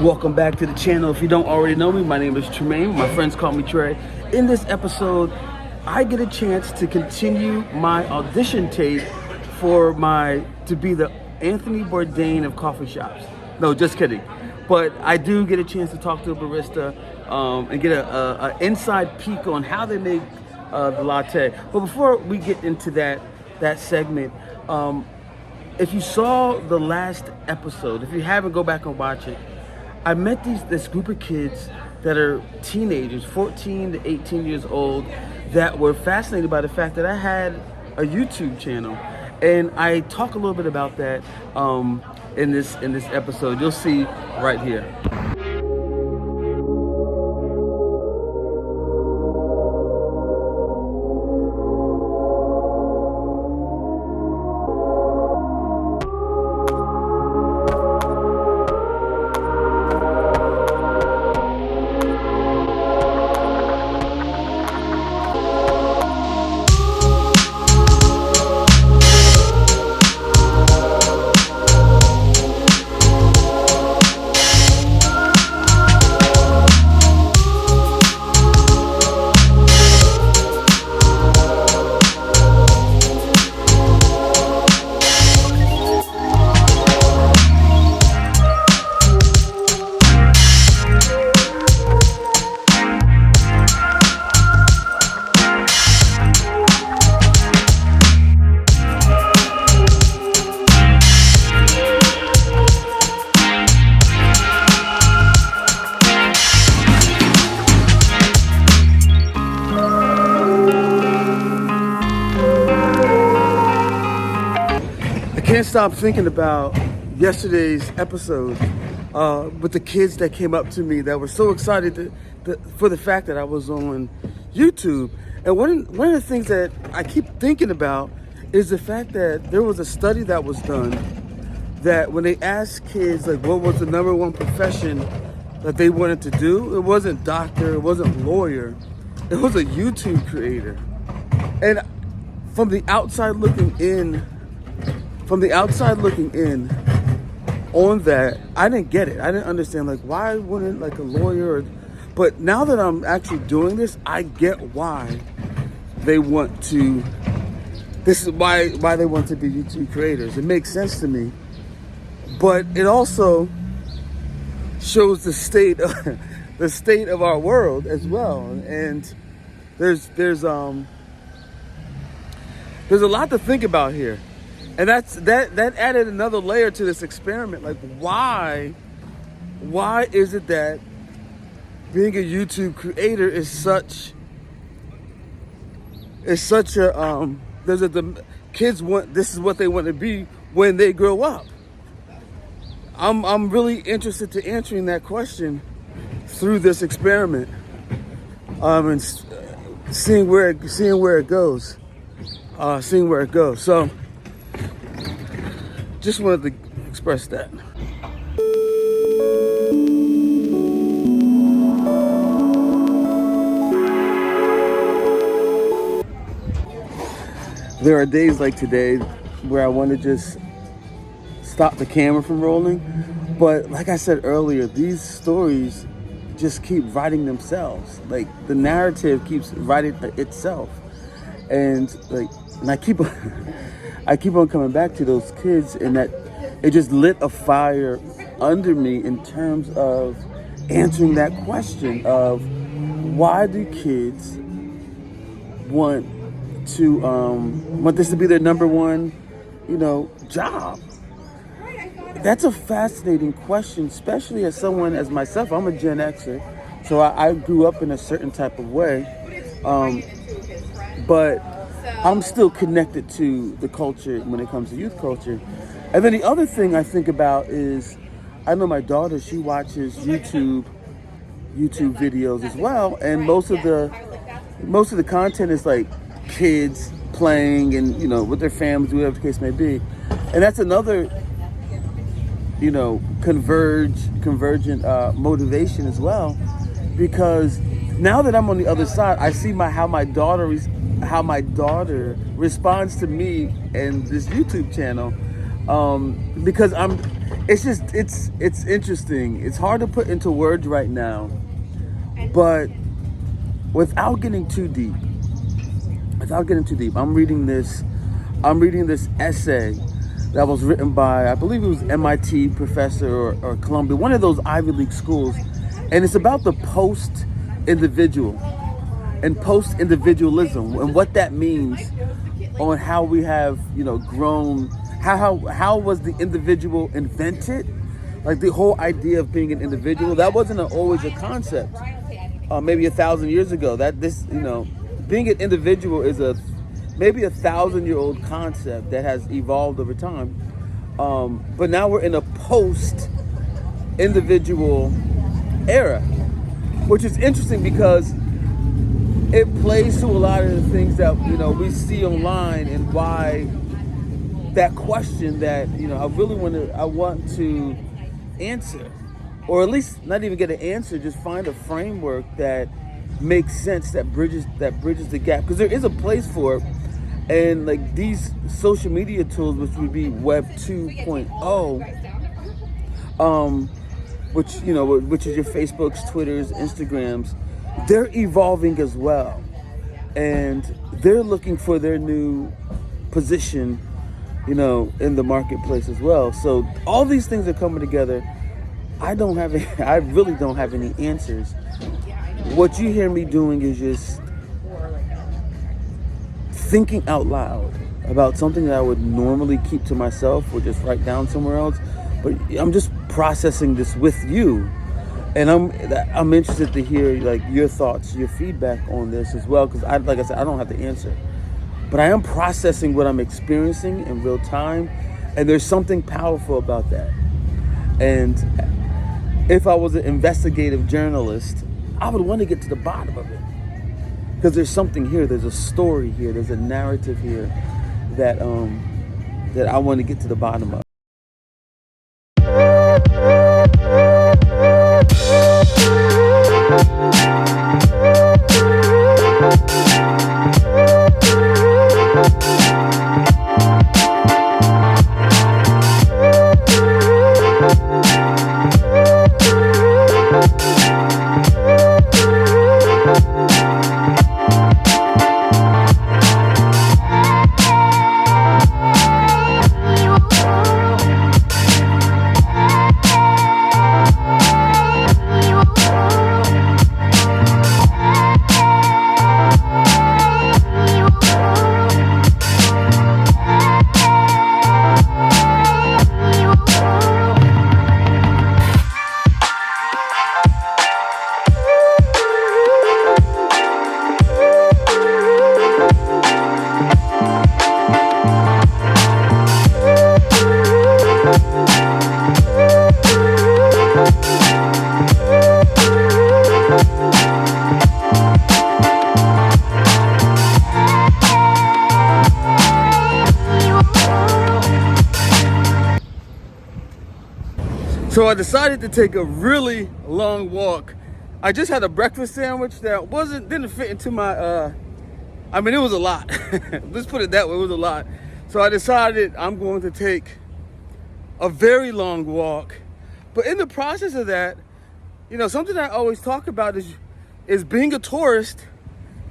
Welcome back to the channel. If you don't already know me, my name is Tremayne. My friends call me Trey. In this episode, I get a chance to continue my audition tape to be the Anthony Bourdain of coffee shops. No, just kidding. But I do get a chance to talk to a barista and get an inside peek on how they make the latte. But before we get into that segment, if you saw the last episode, if you haven't, go back and watch it. I met this group of kids that are teenagers, 14 to 18 years old, that were fascinated by the fact that I had a YouTube channel. And I talk a little bit about that in this episode. You'll see right here. Can't stop thinking about yesterday's episode with the kids that came up to me that were so excited for the fact that I was on YouTube. And one of the things that I keep thinking about is the fact that there was a study that was done that when they asked kids like what was the number one profession that they wanted to do, it wasn't doctor, it wasn't lawyer, it was a YouTube creator. And from the outside looking in on that, I didn't get it. I didn't understand, like, why wouldn't like a lawyer but now that I'm actually doing this, I get why they want to, this is why they want to be YouTube creators. It makes sense to me. But it also shows the state of our world as well. And there's a lot to think about here. And that added another layer to this experiment. Like, why is it that being a YouTube creator is such a kids want, this is what they want to be when they grow up. I'm really interested to answering that question through this experiment, and seeing where it goes. So just wanted to express that. There are days like today where I want to just stop the camera from rolling. But like I said earlier, these stories just keep writing themselves. Like, the narrative keeps writing itself. And I keep on coming back to those kids, and that it just lit a fire under me in terms of answering that question of why do kids want this to be their number one, job? That's a fascinating question, especially as someone as myself. I'm a Gen Xer, so I grew up in a certain type of way, but I'm still connected to the culture when it comes to youth culture. And then the other thing I think about is, I know my daughter, she watches YouTube videos as well, and most of the content is like kids playing and with their families, whatever the case may be. And that's another convergent motivation as well, because now that I'm on the other side, I see how my daughter responds to me and this YouTube channel, because it's interesting. It's hard to put into words right now, but without getting too deep, I'm reading this essay that was written by, I believe it was MIT professor or Columbia, one of those Ivy League schools, and it's about the post-individual and post-individualism and what that means on how we have, grown. How was the individual invented? Like the whole idea of being an individual, that wasn't always a concept. Maybe 1,000 years ago, being an individual is maybe 1,000-year-old concept that has evolved over time. But now we're in a post-individual era, which is interesting because it plays to a lot of the things that we see online, and why that question that I want to answer, or at least not even get an answer, just find a framework that makes sense, that bridges the gap, because there is a place for it. And like these social media tools, which would be Web 2.0, which is your Facebooks, Twitters, Instagrams, they're evolving as well, and they're looking for their new position, in the marketplace as well. So all these things are coming together. I really don't have any answers. What you hear me doing is just thinking out loud about something that I would normally keep to myself or just write down somewhere else. But I'm just processing this with you, and I'm interested to hear like your thoughts, your feedback on this as well. Because like I said, I don't have the answer, but I am processing what I'm experiencing in real time, and there's something powerful about that. And if I was an investigative journalist, I would want to get to the bottom of it, because there's something here. There's a story here. There's a narrative here that I want to get to the bottom of. So I decided to take a really long walk. I just had a breakfast sandwich that didn't fit into my, it was a lot. Let's put it that way, it was a lot. So I decided I'm going to take a very long walk. But in the process of that, something I always talk about is being a tourist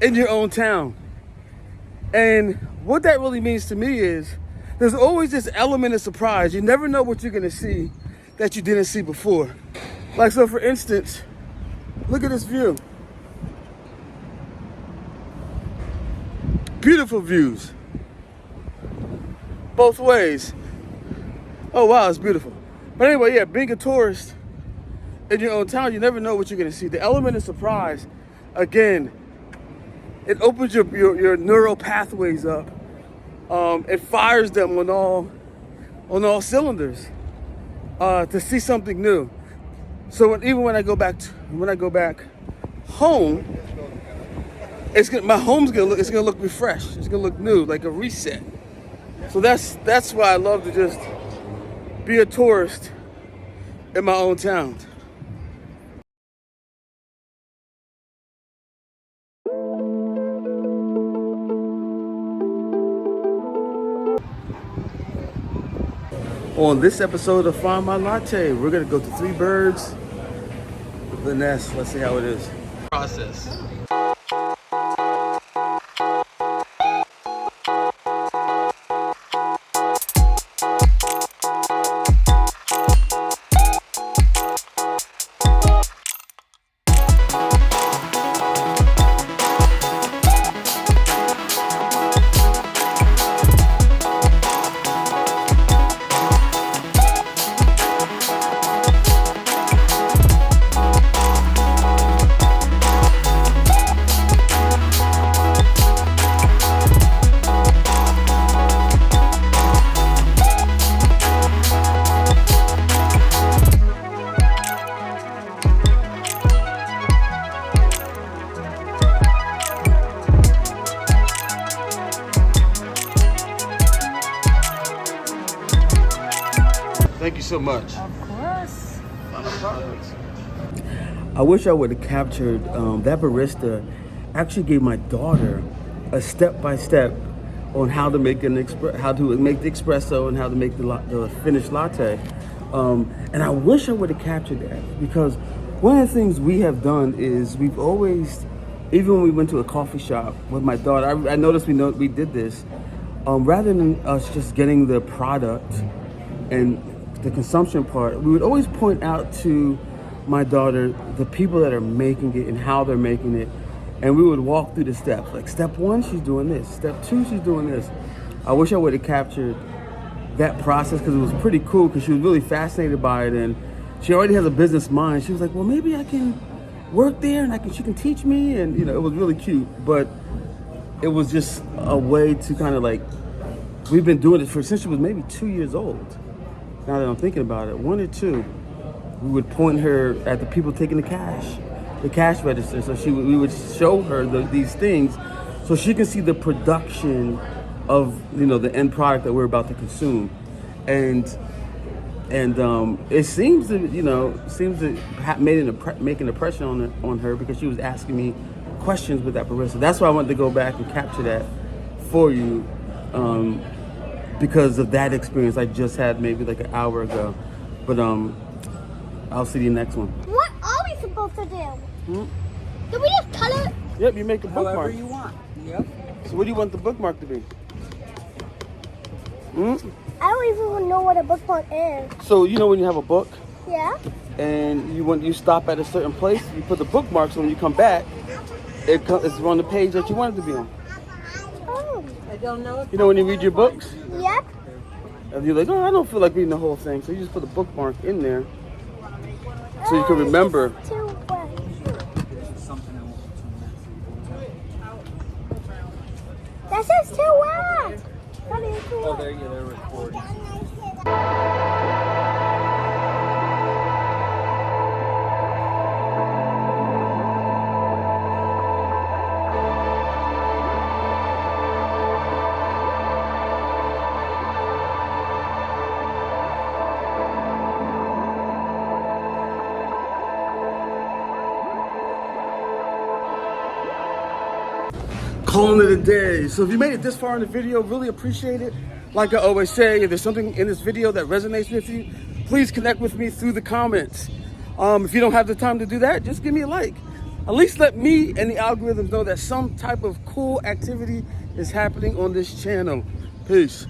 in your own town. And what that really means to me is there's always this element of surprise. You never know what you're gonna see that you didn't see before. Like, so for instance, look at this view. Beautiful views. Both ways. Oh wow, it's beautiful. But anyway, yeah, being a tourist in your own town, you never know what you're gonna see. The element of surprise, again, it opens your neural pathways up. It fires them on all cylinders. To see something new. So even when I go back home, my home's gonna look refreshed. It's gonna look new, like a reset. So that's why I love to just be a tourist in my own town. On this episode of Find My Latte, we're gonna go to Three Birds, the nest. Let's see how it is. Process. Thank you so much. Of course. I wish I would have captured that barista actually gave my daughter a step-by-step on how to make the espresso and how to make the finished latte. And I wish I would have captured that, because one of the things we have done is we've always, even when we went to a coffee shop with my daughter, I noticed we did this, rather than us just getting the product and the consumption part, we would always point out to my daughter the people that are making it and how they're making it, and we would walk through the steps. Like, step one, she's doing this. Step two, she's doing this. I wish I would have captured that process, because it was pretty cool, because she was really fascinated by it, and she already has a business mind. She was like, well, maybe I can work there and she can teach me, and it was really cute. But it was just a way to kind of like, we've been doing it since she was maybe 2 years old. Now that I'm thinking about it, 1 or 2, we would point her at the people taking the cash register. So we would show her these things, so she can see the production of the end product that we're about to consume, and it seems to make an impression on her, because she was asking me questions with that barista. That's why I wanted to go back and capture that for you. Because of that experience I just had maybe like an hour ago. But I'll see you next one. What are we supposed to do? Do we just color it? Yep, you make a bookmark. However you want. Yep. So what do you want the bookmark to be? I don't even know what a bookmark is. So when you have a book, Yeah? and you stop at a certain place, you put the bookmark, so when you come back, it's on the page that you want it to be on. Oh. I don't know. When you read your books, Yep. and you're like, oh, I don't feel like reading the whole thing, so you just put the bookmark in there, so you can remember. It's too wet. That says too wet. That is too wet. They're recording. Calling it a day. So if you made it this far in the video, really appreciate it. Like I always say, if there's something in this video that resonates with you, please connect with me through the comments. If you don't have the time to do that, just give me a like. At least let me and the algorithms know that some type of cool activity is happening on this channel. Peace.